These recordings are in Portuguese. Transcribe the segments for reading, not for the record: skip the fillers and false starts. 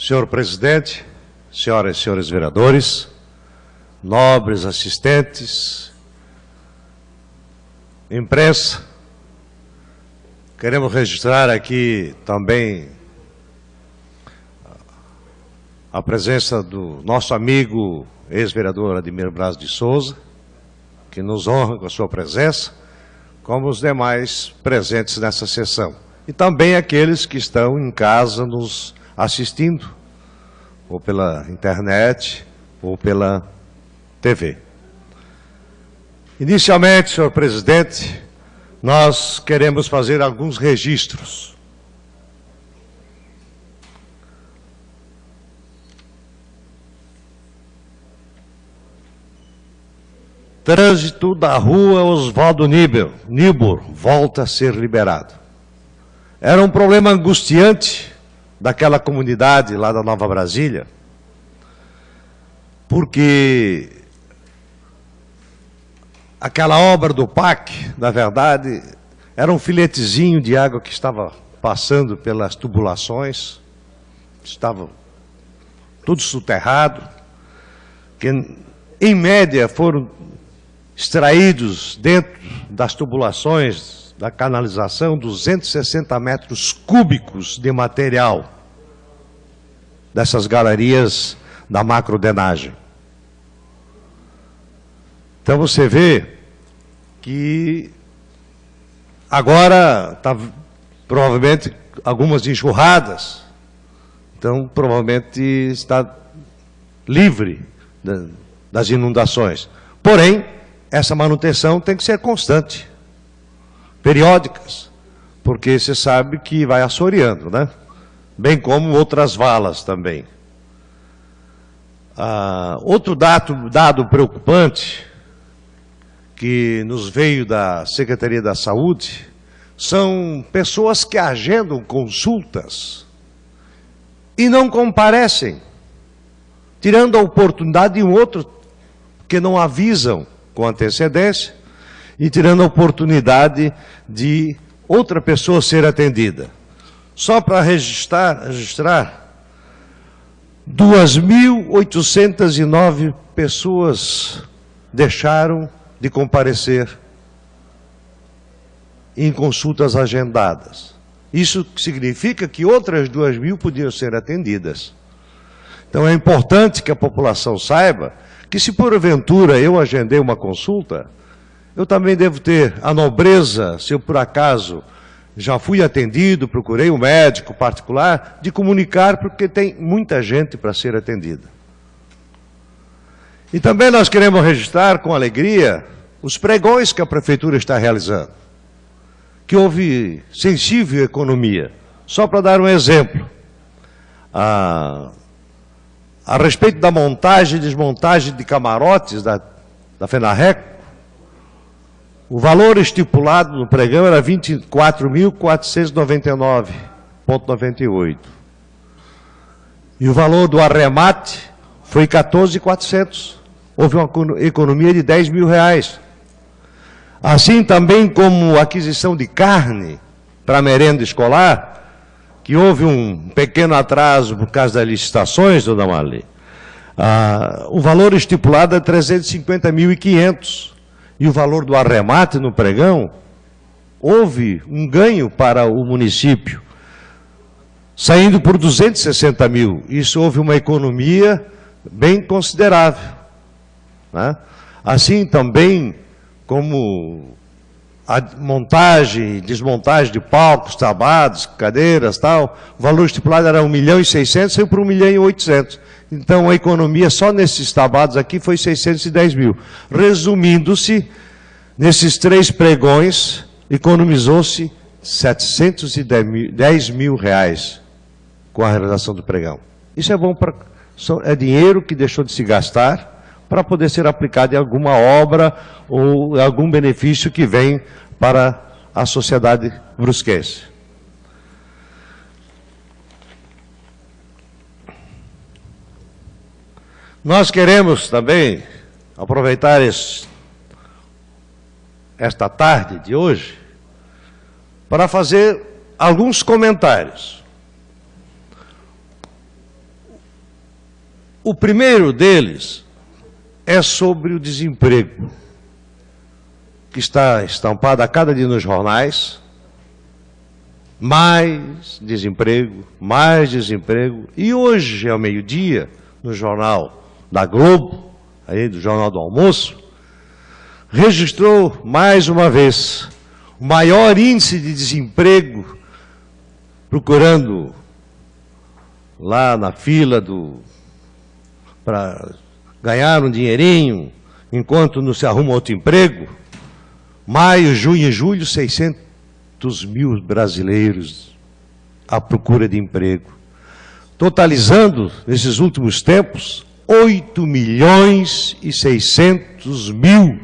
Senhor presidente, senhoras e senhores vereadores, nobres assistentes, imprensa, queremos registrar aqui também a presença do nosso amigo ex-vereador Ademir Braz de Souza, que nos honra com a sua presença, como os demais presentes nessa sessão. E também aqueles que estão em casa nos assistindo, ou pela internet, ou pela TV. Inicialmente, senhor presidente, nós queremos fazer alguns registros. Trânsito da rua Oswaldo Niebuhr volta a ser liberado. Era um problema angustiante daquela comunidade lá da Nova Brasília, porque aquela obra do PAC, na verdade, era um filetezinho de água que estava passando pelas tubulações, estava tudo soterrado, que em média foram extraídos dentro das tubulações da canalização 260 metros cúbicos de material dessas galerias da macrodenagem. Então você vê que agora está provavelmente algumas enxurradas, então provavelmente está livre das inundações. Porém, essa manutenção tem que ser constante, periódicas, porque você sabe que vai assoreando, né? Bem como outras valas também. Outro dado preocupante que nos veio da Secretaria da Saúde são pessoas que agendam consultas e não comparecem, tirando a oportunidade de um outro que não avisam com antecedência e tirando a oportunidade de outra pessoa ser atendida. Só para registrar 2.809 pessoas deixaram de comparecer em consultas agendadas. Isso significa que outras 2.000 podiam ser atendidas. Então é importante que a população saiba que se porventura eu agendei uma consulta, eu também devo ter a nobreza, se eu por acaso já fui atendido, procurei um médico particular, de comunicar, porque tem muita gente para ser atendida. E também nós queremos registrar com alegria os pregões que a Prefeitura está realizando, que houve sensível economia. Só para dar um exemplo, a respeito da montagem e desmontagem de camarotes da FENARRECO, o valor estipulado no pregão era 24.499,98. E o valor do arremate foi 14.400. Houve uma economia de R$10.000. Assim também como a aquisição de carne para a merenda escolar, que houve um pequeno atraso por causa das licitações, dona Marli. O valor estipulado é 350.500. E o valor do arremate no pregão, houve um ganho para o município, saindo por 260 mil. Isso houve uma economia bem considerável, né? Assim também como a montagem e desmontagem de palcos, tabados, cadeiras, tal, o valor estipulado era 1.600.000, saiu por 1.800.000. Então, a economia só nesses tabados aqui foi 610 mil. Resumindo-se, nesses 3 pregões, economizou-se 710 mil reais com a realização do pregão. Isso é bom, é dinheiro que deixou de se gastar para poder ser aplicado em alguma obra ou algum benefício que vem para a sociedade brusquense. Nós queremos também aproveitar esta tarde de hoje para fazer alguns comentários. O primeiro deles é sobre o desemprego, que está estampado a cada dia nos jornais. Mais desemprego, e hoje, ao meio-dia, no jornal da Globo, aí do Jornal do Almoço, registrou mais uma vez o maior índice de desemprego, procurando lá na fila para ganhar um dinheirinho, enquanto não se arruma outro emprego. Maio, junho e julho, 600 mil brasileiros à procura de emprego, totalizando, nesses últimos tempos, 8.600.000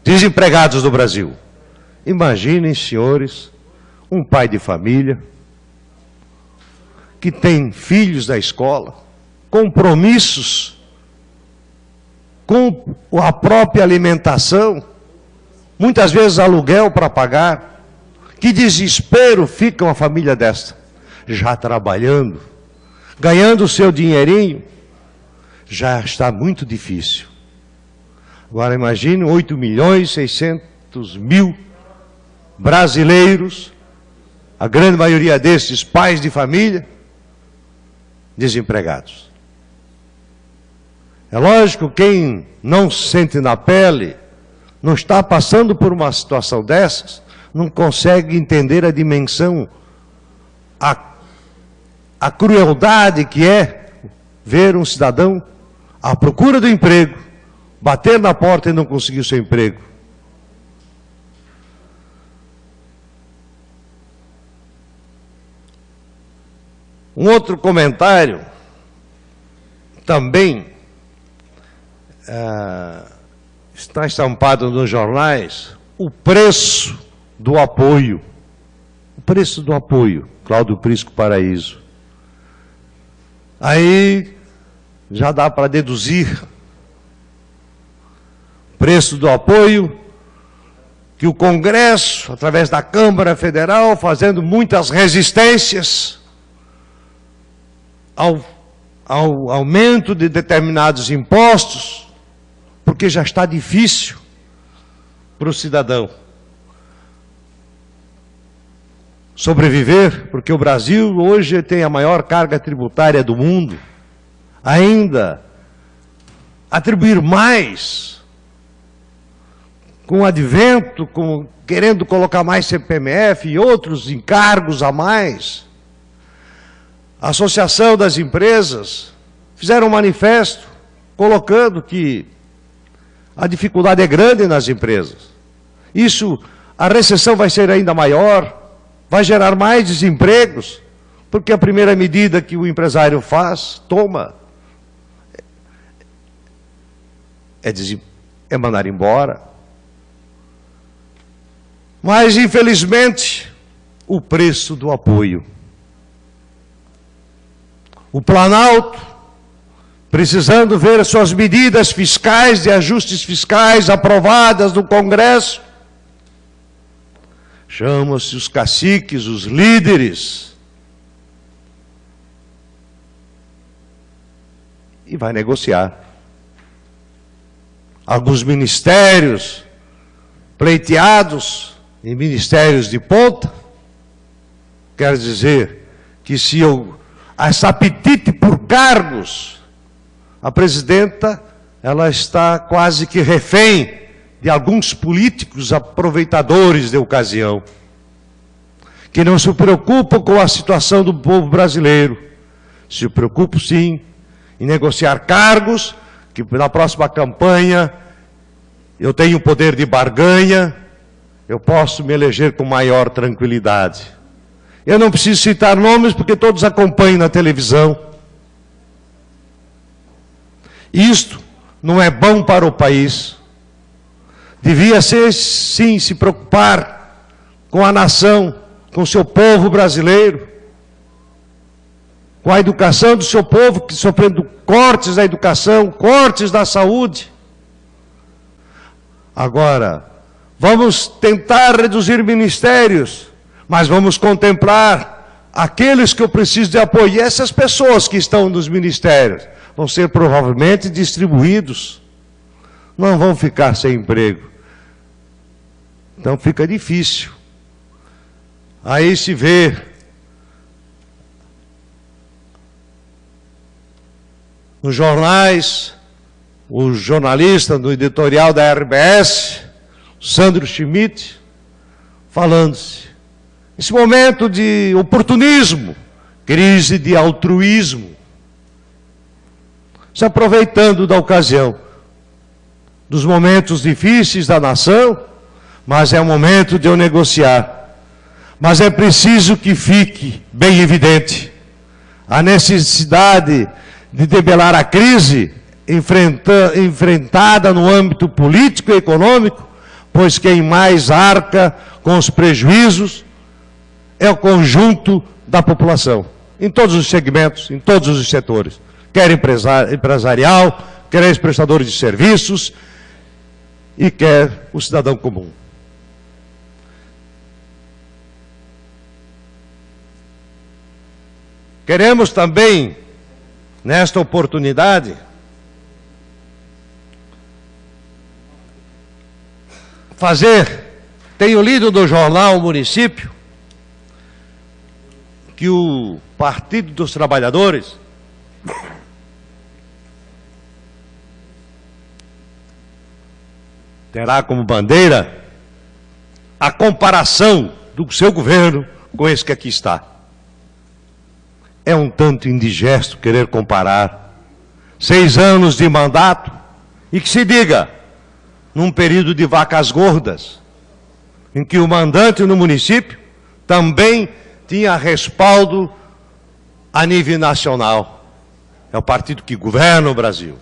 desempregados no Brasil. Imaginem, senhores, um pai de família que tem filhos da escola, compromissos com a própria alimentação, muitas vezes aluguel para pagar. Que desespero fica uma família desta, já trabalhando, ganhando o seu dinheirinho, já está muito difícil. Agora imagine 8.600.000 brasileiros, a grande maioria desses pais de família, desempregados. É lógico, quem não sente na pele, não está passando por uma situação dessas, não consegue entender a dimensão, a crueldade que é ver um cidadão à procura do emprego, bater na porta e não conseguir o seu emprego. Um outro comentário, também, está estampado nos jornais, o preço do apoio. O preço do apoio, Cláudio Prisco Paraíso. Aí já dá para deduzir o preço do apoio que o Congresso, através da Câmara Federal, fazendo muitas resistências ao aumento de determinados impostos, porque já está difícil para o cidadão sobreviver, porque o Brasil hoje tem a maior carga tributária do mundo. Ainda atribuir mais, com o advento, querendo colocar mais CPMF e outros encargos a mais. A Associação das Empresas fizeram um manifesto colocando que a dificuldade é grande nas empresas. Isso, a recessão vai ser ainda maior, vai gerar mais desempregos, porque a primeira medida que o empresário toma, é mandar embora. Mas, infelizmente, o preço do apoio. O Planalto, precisando ver suas medidas fiscais, de ajustes fiscais aprovadas no Congresso, chamam-se os caciques, os líderes, e vai negociar. Alguns ministérios pleiteados, em ministérios de ponta, quer dizer que se esse apetite por cargos, a presidenta, ela está quase que refém de alguns políticos aproveitadores de ocasião, que não se preocupam com a situação do povo brasileiro. Se preocupam, sim, em negociar cargos, que na próxima campanha eu tenho poder de barganha, eu posso me eleger com maior tranquilidade. Eu não preciso citar nomes, porque todos acompanham na televisão. Isto não é bom para o país. Devia ser, sim, se preocupar com a nação, com o seu povo brasileiro, com a educação do seu povo, que sofrendo cortes da educação, cortes da saúde. Agora, vamos tentar reduzir ministérios, mas vamos contemplar aqueles que eu preciso de apoio, e essas pessoas que estão nos ministérios, vão ser provavelmente distribuídos, não vão ficar sem emprego. Então fica difícil. Aí se vê nos jornais, o jornalista do editorial da RBS, Sandro Schmidt, falando-se. Esse momento de oportunismo, crise de altruísmo, se aproveitando da ocasião, dos momentos difíceis da nação, mas é o momento de eu negociar. Mas é preciso que fique bem evidente a necessidade de debelar a crise enfrentada no âmbito político e econômico, pois quem mais arca com os prejuízos é o conjunto da população, em todos os segmentos, em todos os setores, quer empresarial, quer os prestadores de serviços e quer o cidadão comum. Queremos também, nesta oportunidade, tenho lido no jornal O Município, que o Partido dos Trabalhadores terá como bandeira a comparação do seu governo com esse que aqui está. É um tanto indigesto querer comparar 6 anos de mandato e que se diga, num período de vacas gordas, em que o mandante no município também tinha respaldo a nível nacional. É o partido que governa o Brasil.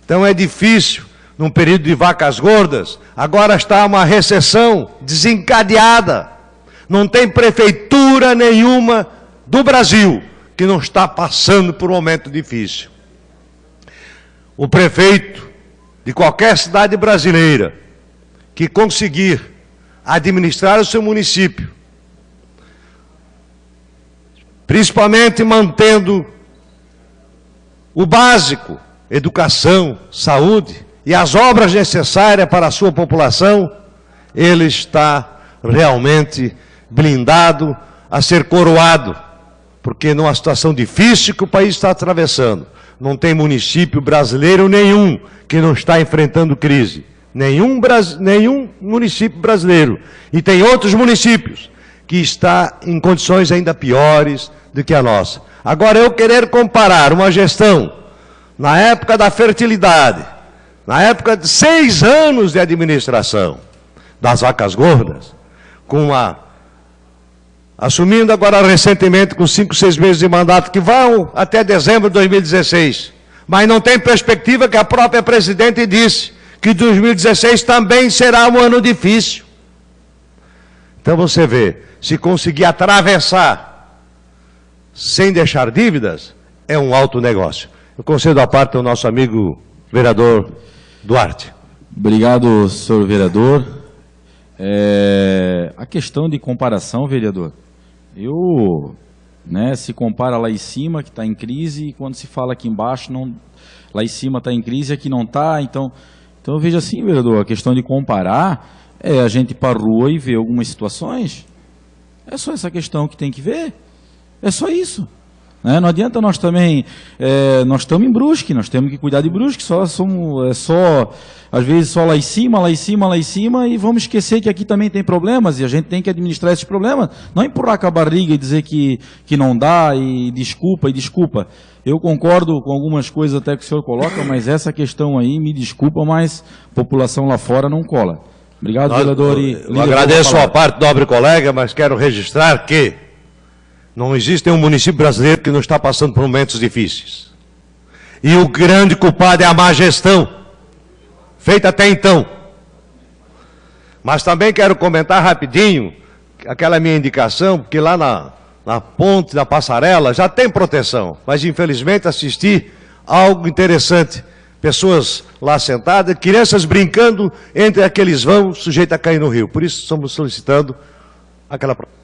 Então é difícil, num período de vacas gordas, agora está uma recessão desencadeada. Não tem prefeitura nenhuma do Brasil que não está passando por um momento difícil. O prefeito de qualquer cidade brasileira que conseguir administrar o seu município, principalmente mantendo o básico, educação, saúde e as obras necessárias para a sua população, ele está realmente blindado a ser coroado, porque numa situação difícil que o país está atravessando, não tem município brasileiro nenhum que não está enfrentando crise, nenhum município brasileiro, e tem outros municípios que está em condições ainda piores do que a nossa. Agora, eu querer comparar uma gestão na época da fertilidade, na época de 6 anos de administração das vacas gordas, com assumindo agora recentemente com 5, 6 meses de mandato, que vão até dezembro de 2016, mas não tem perspectiva, que a própria presidente disse que 2016 também será um ano difícil. Então você vê, se conseguir atravessar sem deixar dívidas, é um alto negócio. Eu concedo a parte ao nosso amigo vereador Duarte. Obrigado, senhor vereador. A questão de comparação, vereador, se compara lá em cima, que está em crise, e quando se fala aqui embaixo, lá em cima está em crise, aqui não está. Então eu vejo assim, vereador, a questão de comparar é a gente ir para a rua e ver algumas situações. É só essa questão que tem que ver. É só isso. Não adianta nós também, nós estamos em Brusque, nós temos que cuidar de Brusque, às vezes só lá em cima, lá em cima, lá em cima, e vamos esquecer que aqui também tem problemas, e a gente tem que administrar esses problemas, não empurrar com a barriga e dizer que não dá, e desculpa. Eu concordo com algumas coisas até que o senhor coloca, mas essa questão aí, me desculpa, mas a população lá fora não cola. Obrigado, vereador. Eu agradeço a parte, nobre colega, mas quero registrar que não existe nenhum município brasileiro que não está passando por momentos difíceis. E o grande culpado é a má gestão, feita até então. Mas também quero comentar rapidinho aquela minha indicação, porque lá na ponte da Passarela já tem proteção, mas infelizmente assisti algo interessante. Pessoas lá sentadas, crianças brincando entre aqueles vãos, sujeito a cair no rio. Por isso estamos solicitando aquela proteção.